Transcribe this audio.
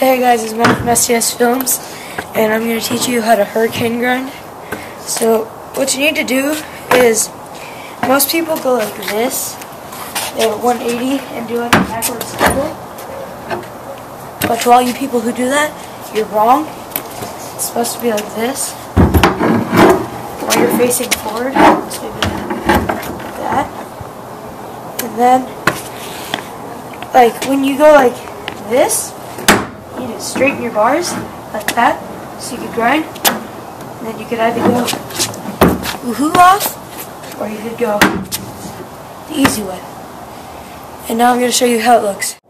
Hey guys, it's Matt from STS Films, and I'm going to teach you how to hurricane grind. So, what you need to do is, most people go like this, they have 180 and do like a backward cycle. But to all you people who do that, you're wrong. It's supposed to be like this, while you're facing forward. So you do that. And then, like, when you go like this, you need to straighten your bars like that, so you could grind. And then you could either go woohoo off, or you could go the easy way. And now I'm going to show you how it looks.